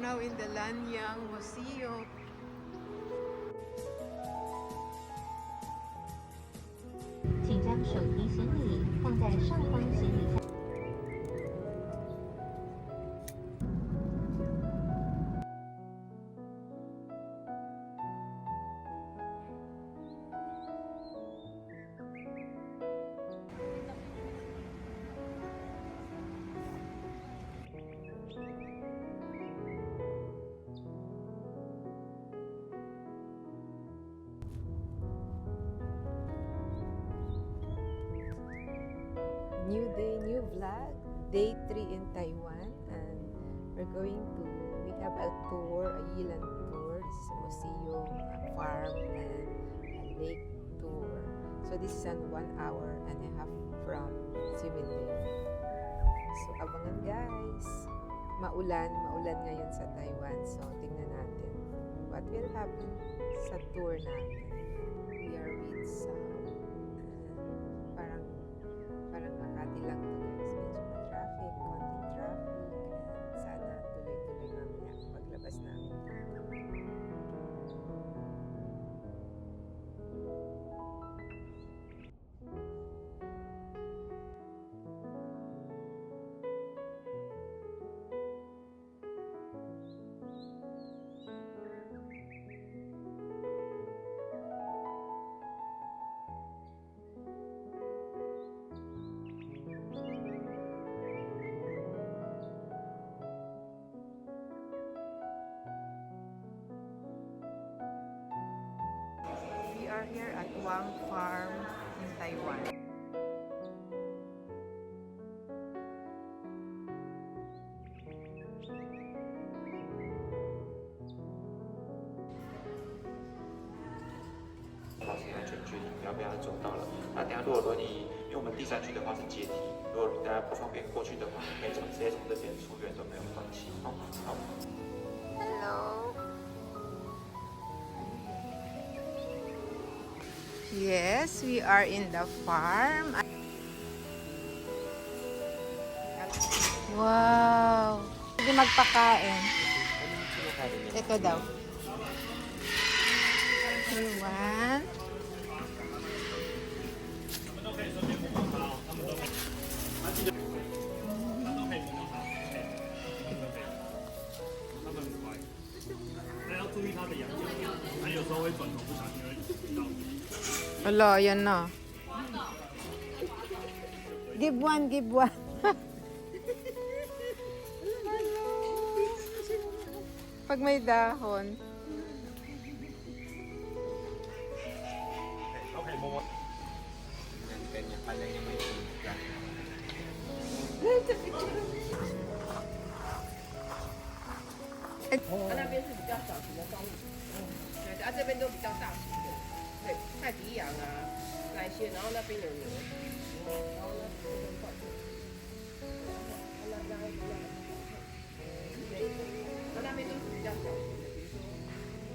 now in the Lanyang Museum. 请将手提行李放在上方行李箱。New day, new vlog. Day 3 in Taiwan, and we have a tour, a Yilan tour. This is a museum, a farm, and a lake tour. So this is an 1 hour and a half from Similin. So abangan guys. Maulan ngayon sa Taiwan. So tingnan natin what will happen sa tour natin. We are with some parang Makati lang to guys. Medyo ma-traffic, konting traffic. And sana tuloy-tuloy mamaya paglabas namin dito. We are here at Wang Farm in Taiwan.安全距离，不要被它走到了。那等下如果说你，因为我们第3区的话是阶梯，如果大家不方便过去的话，可以直接从这边出园都没有关系。好，好。Hello. Yes, we are in the farm. Wow. Pwede magpakain. Ito daw. One. Wala, yan na. Give one, give one. Pag may dahon. Okay, Momo. Ganyan pala yung may tubig. 那边是比较小型的动物，对，这边都比较大型的，对，泰迪羊啊那一些，然后那边有牛，然后那边有罐头，那边都是比较小型的，比如说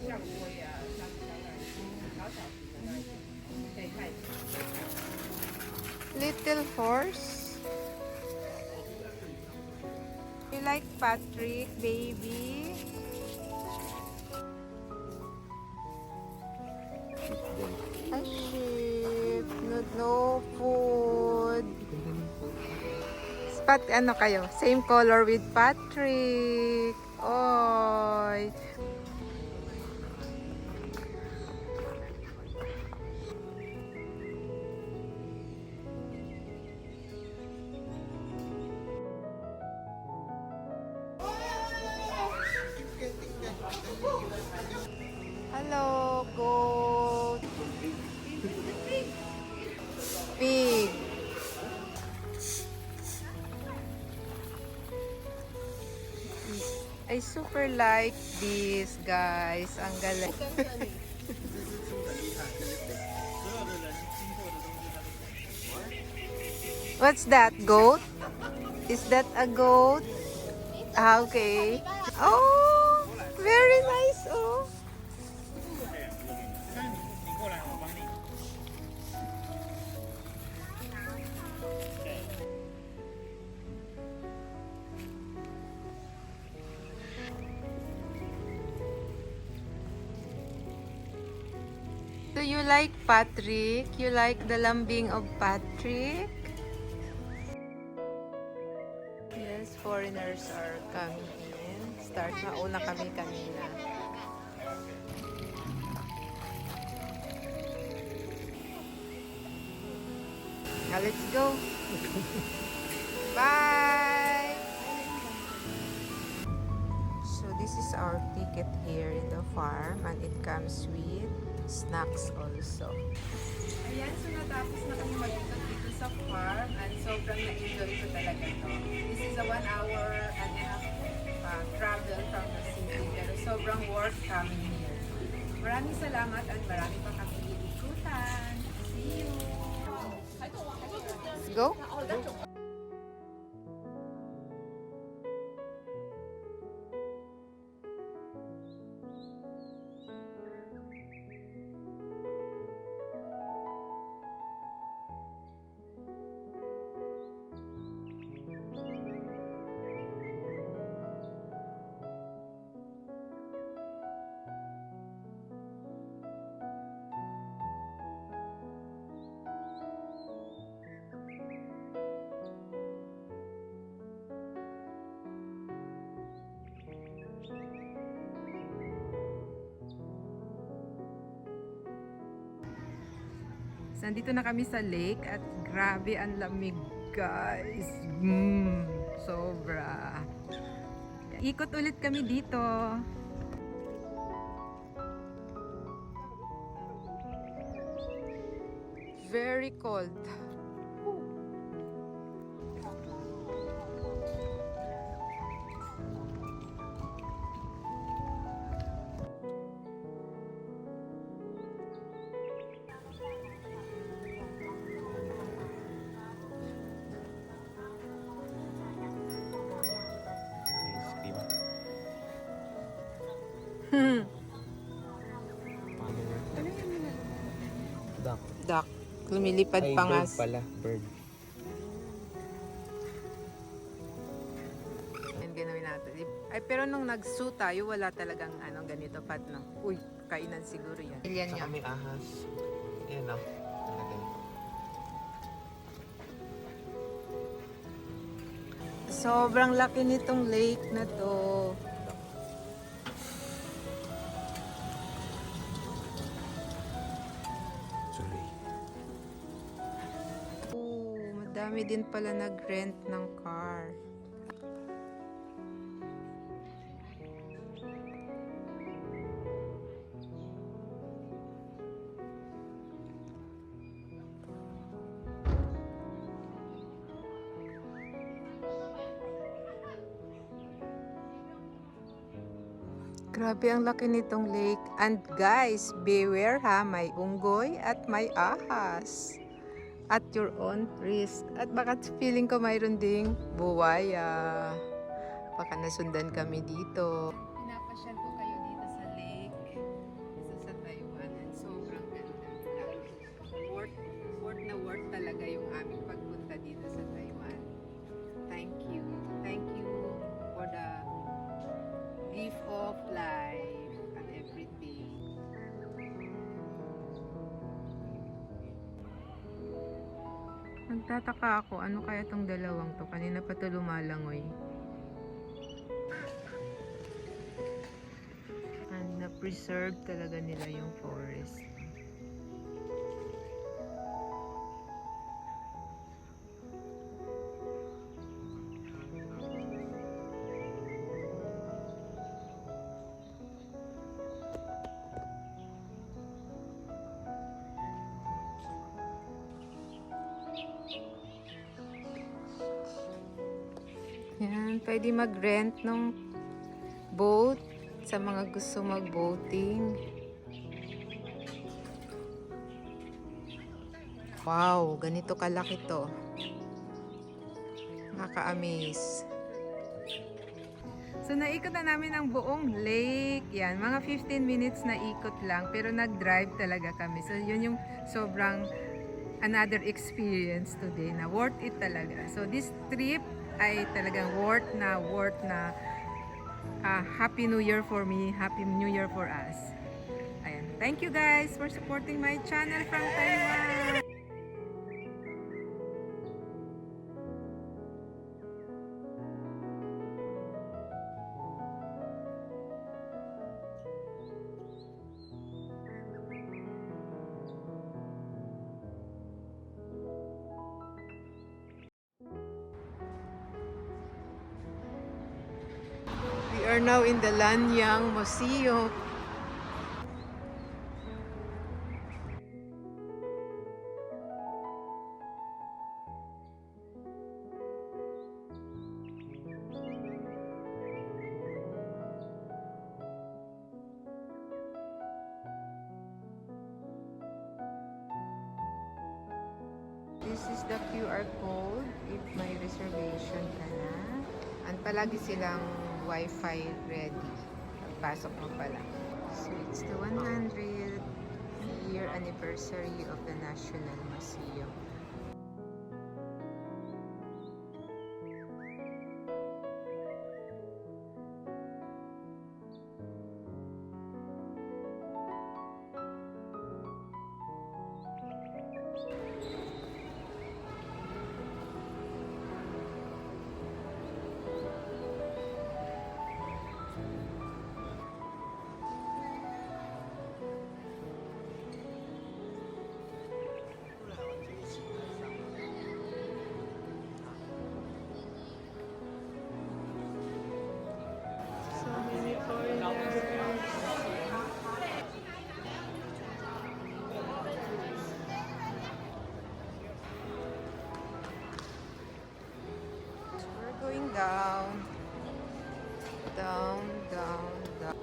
象龟啊、沙皮象那一些，小型的那一些，可以看一下。Little horse. You like Patrick, baby? A sheep. No food. Ano kayo? Same color with Patrick. Oy. Hello, goat. Pig. I super like this, guys. Ang galing. What's that? Goat? Is that a goat? Ah, okay. Oh, very nice. Oh. like Patrick? You like the lambing of Patrick? Yes, foreigners are coming in. Mauna kami kanina. Now let's go. Bye! So this is our ticket here in the farm and it comes with snacks also. Ayan, so natapos na kami mag-ikot dito sa farm and sobrang na-enjoy ko talaga to. This is a 1 hour and a half travel from the city pero sobrang worth coming here. Maraming salamat at marami pa kami iikutan. See you! Let's go! Nandito na kami sa lake at grabe ang lamig guys. Sobra. Ikot ulit kami dito. Very cold. Duck. Lumilipad pa nga. Bird pala, bird. Yan gawin natin. Ay, pero nung nag-zoo tayo, wala talagang ganito pat, no? Uy, kainan siguro yan. Yan Saka niya. may ahas. Yan o. Sobrang laki nitong lake na to. Sorry. Madami din pala nag-rent ng car. Grabe ang laki nitong lake. And guys, beware ha, may unggoy at may ahas. At your own risk. At baka feeling ko mayroon ding buwaya. Baka nasundan kami dito. Pinapasyal ko kayo dito sa lake. Isa sa Taiwan. And sobrang ganda. Worth na worth talaga yung aming pagpunta dito sa Taiwan. Thank you. Thank you for the gift of life and everything. Nagtataka ako, ano kaya tong dalawang to? Kanina pa to lumalangoy. And na-preserve talaga nila yung forest. Yan, pwede mag-rent ng boat sa mga gusto mag-boating. Wow, ganito kalaki to. Nakaka-amaze. So, naikot na namin ang buong lake. Yan, mga 15 minutes na ikot lang. Pero nag-drive talaga kami. So, yun yung sobrang another experience today na worth it talaga. So, this trip ay talagang worth na Happy New Year for me, Happy New Year for us. Ayan. Thank you guys for supporting my channel from Taiwan. We are now in the Lanyang Museum. This is the QR code if may reservation ka na. And palagi silang Wi-Fi ready. Pagpasok mo pa lang. So it's the 100th-year anniversary of the National Museum. Going down, down, down, down.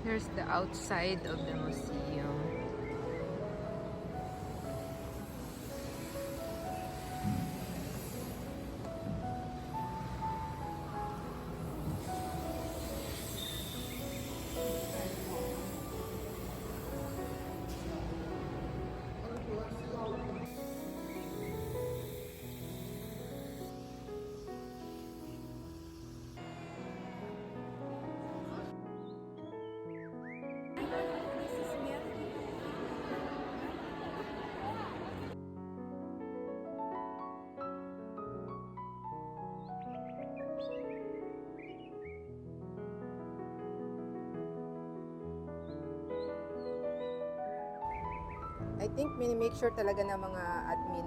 Here's the outside of the museum. I think make sure talaga ng mga admin